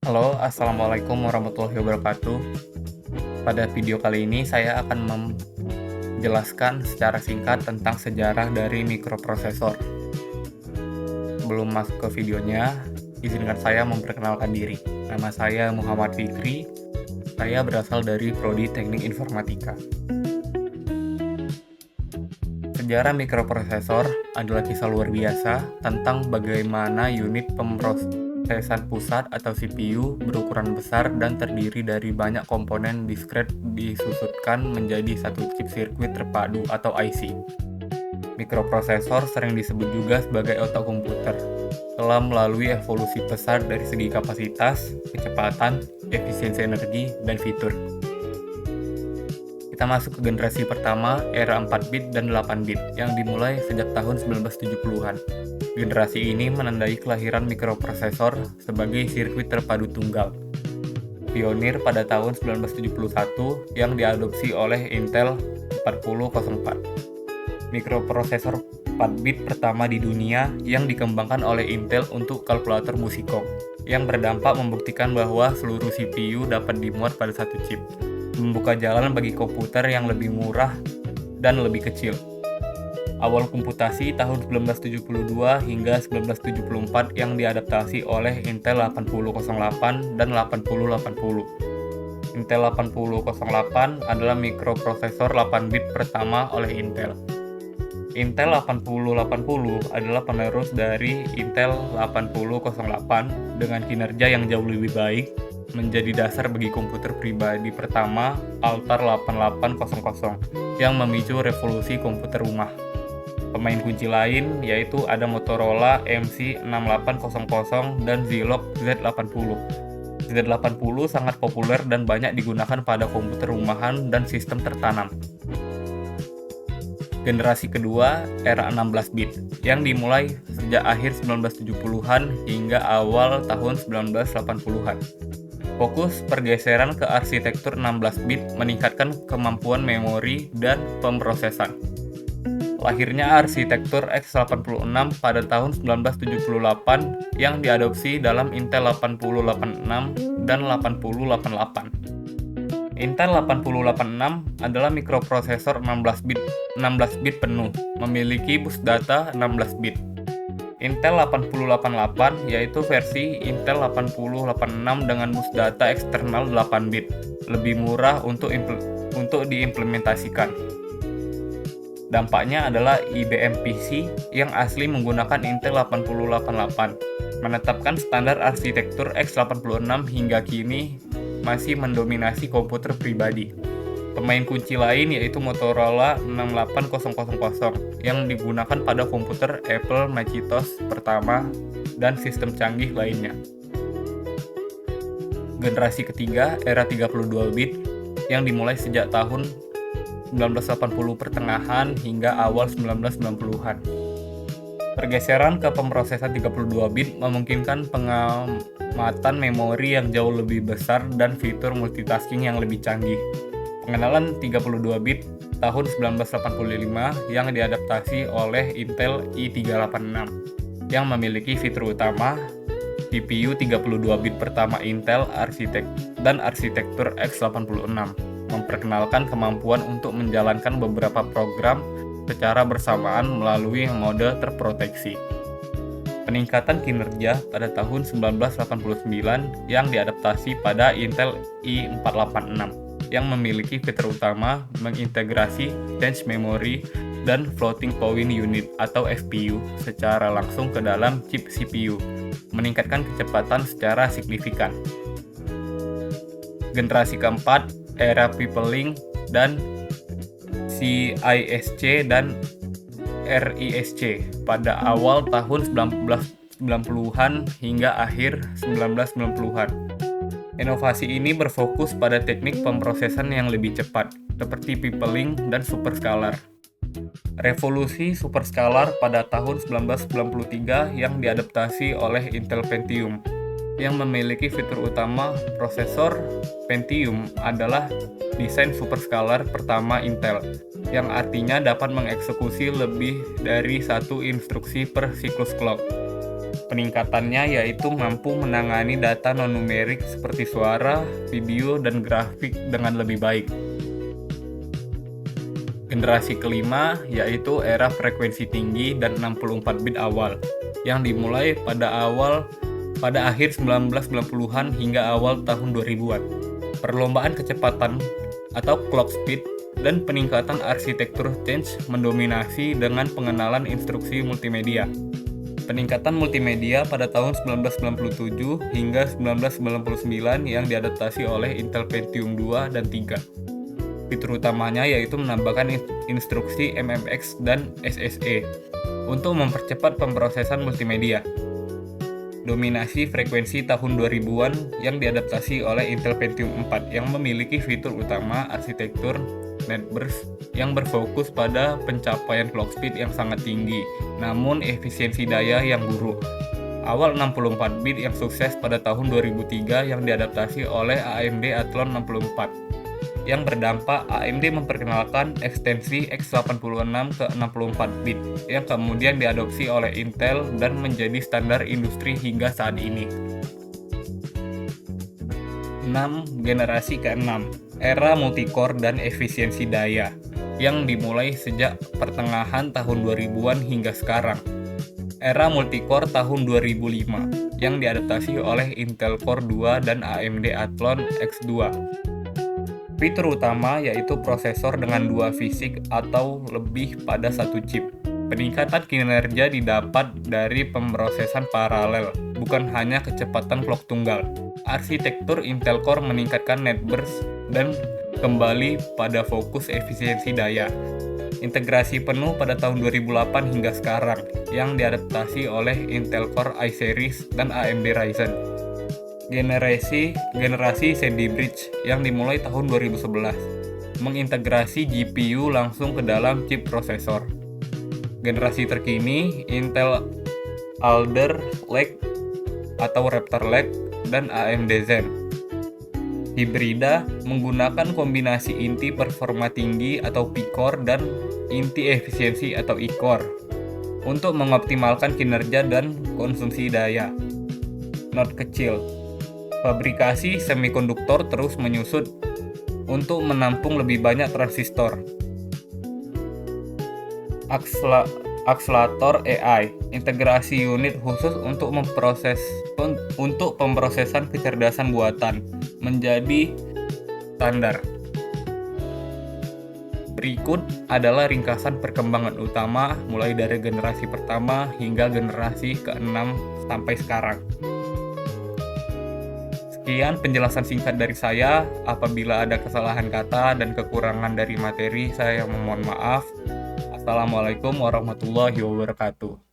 Halo, assalamualaikum warahmatullahi wabarakatuh. Pada video kali ini saya akan menjelaskan secara singkat tentang sejarah dari mikroprosesor. Sebelum masuk ke videonya, izinkan saya memperkenalkan diri. Nama saya Muhammad Fikri. Saya berasal dari Prodi Teknik Informatika. Sejarah mikroprosesor adalah kisah luar biasa tentang bagaimana unit pemrosesan pusat atau CPU berukuran besar dan terdiri dari banyak komponen diskret disusutkan menjadi satu chip sirkuit terpadu atau IC. Mikroprosesor sering disebut juga sebagai otak komputer. Telah melalui evolusi besar dari segi kapasitas, kecepatan, efisiensi energi, dan fitur. Kita masuk ke generasi pertama, era 4 bit dan 8 bit, yang dimulai sejak tahun 1970-an. Generasi ini menandai kelahiran mikroprosesor sebagai sirkuit terpadu tunggal. Pionir pada tahun 1971 yang diadopsi oleh Intel 4004. Mikroprosesor 4 bit pertama di dunia yang dikembangkan oleh Intel untuk kalkulator Musicom, yang berdampak membuktikan bahwa seluruh CPU dapat dimuat pada satu chip, membuka jalan bagi komputer yang lebih murah dan lebih kecil. Awal komputasi tahun 1972 hingga 1974 yang diadaptasi oleh Intel 8008 dan 8080. Intel 8008 adalah mikroprosesor 8 bit pertama oleh Intel. Intel 8080 adalah penerus dari Intel 8008 dengan kinerja yang jauh lebih baik, menjadi dasar bagi komputer pribadi pertama Altar 8800 yang memicu revolusi komputer rumah. Pemain kunci lain yaitu ada Motorola MC6800 dan Zilog Z80. Z80 sangat populer dan banyak digunakan pada komputer rumahan dan sistem tertanam. Generasi kedua, era 16 bit, yang dimulai sejak akhir 1970-an hingga awal tahun 1980-an. Fokus pergeseran ke arsitektur 16 bit meningkatkan kemampuan memori dan pemrosesan. Lahirnya arsitektur x86 pada tahun 1978 yang diadopsi dalam Intel 8086 dan 8088. Intel 8086 adalah mikroprosesor 16 bit penuh, memiliki bus data 16 bit. Intel 8088 yaitu versi Intel 8086 dengan bus data eksternal 8 bit, lebih murah untuk diimplementasikan. Dampaknya adalah IBM PC yang asli menggunakan Intel 8088, menetapkan standar arsitektur x86 hingga kini masih mendominasi komputer pribadi. Pemain kunci lain yaitu Motorola 68000 yang digunakan pada komputer Apple Macintosh pertama dan sistem canggih lainnya. Generasi ketiga, era 32 bit yang dimulai sejak tahun 1980 pertengahan hingga awal 1990-an. Pergeseran ke pemrosesan 32 bit memungkinkan pengamatan memori yang jauh lebih besar dan fitur multitasking yang lebih canggih. Pengenalan 32 bit tahun 1985 yang diadaptasi oleh Intel i386 yang memiliki fitur utama CPU 32 bit pertama Intel dan arsitektur x86, memperkenalkan kemampuan untuk menjalankan beberapa program secara bersamaan melalui mode terproteksi. Peningkatan kinerja pada tahun 1989 yang diadaptasi pada Intel i486 yang memiliki fitur utama mengintegrasi Flash Memory dan Floating Point Unit atau FPU secara langsung ke dalam chip CPU, meningkatkan kecepatan secara signifikan. Generasi keempat, era Peopling dan CISC dan RISC pada awal tahun 1990-an hingga akhir 1990-an. Inovasi ini berfokus pada teknik pemrosesan yang lebih cepat, seperti Peopling dan Superscalar. Revolusi Superscalar pada tahun 1993 yang diadaptasi oleh Intel Pentium, yang memiliki fitur utama prosesor Pentium adalah desain Superscalar pertama Intel, yang artinya dapat mengeksekusi lebih dari satu instruksi per siklus clock. Peningkatannya yaitu mampu menangani data non-numerik seperti suara, video, dan grafik dengan lebih baik. Generasi kelima yaitu era frekuensi tinggi dan 64 bit awal yang dimulai pada akhir 1990-an hingga awal tahun 2000-an. Perlombaan kecepatan atau clock speed dan peningkatan arsitektur change mendominasi dengan pengenalan instruksi multimedia. Peningkatan multimedia pada tahun 1997 hingga 1999 yang diadaptasi oleh Intel Pentium 2 dan 3. Fitur utamanya yaitu menambahkan instruksi MMX dan SSE untuk mempercepat pemrosesan multimedia. Dominasi frekuensi tahun 2000-an yang diadaptasi oleh Intel Pentium 4 yang memiliki fitur utama arsitektur netburst yang berfokus pada pencapaian clock speed yang sangat tinggi, namun efisiensi daya yang buruk. Awal 64 bit yang sukses pada tahun 2003 yang diadaptasi oleh AMD Athlon 64. Yang berdampak AMD memperkenalkan ekstensi x86 ke 64 bit yang kemudian diadopsi oleh Intel dan menjadi standar industri hingga saat ini. 6. Generasi ke-6, era multicore dan efisiensi daya yang dimulai sejak pertengahan tahun 2000-an hingga sekarang. Era multicore tahun 2005 yang diadaptasi oleh Intel Core 2 dan AMD Athlon X2. Fitur utama yaitu prosesor dengan 2 fisik atau lebih pada satu chip. Peningkatan kinerja didapat dari pemrosesan paralel, bukan hanya kecepatan clock tunggal. Arsitektur Intel Core meningkatkan netburst dan kembali pada fokus efisiensi daya. Integrasi penuh pada tahun 2008 hingga sekarang yang diadaptasi oleh Intel Core i-Series dan AMD Ryzen. Generasi Sandy Bridge yang dimulai tahun 2011 mengintegrasi GPU langsung ke dalam chip prosesor. Generasi terkini Intel Alder Lake atau Raptor Lake dan AMD Zen. Hibrida menggunakan kombinasi inti performa tinggi atau P-Core dan inti efisiensi atau E-Core untuk mengoptimalkan kinerja dan konsumsi daya. Not kecil. Fabrikasi semikonduktor terus menyusut untuk menampung lebih banyak transistor. Akselerator AI, integrasi unit khusus untuk pemrosesan kecerdasan buatan menjadi standar. Berikut adalah ringkasan perkembangan utama mulai dari generasi pertama hingga generasi ke-6 sampai sekarang. Sekian penjelasan singkat dari saya. Apabila ada kesalahan kata dan kekurangan dari materi, saya memohon maaf. Assalamualaikum warahmatullahi wabarakatuh.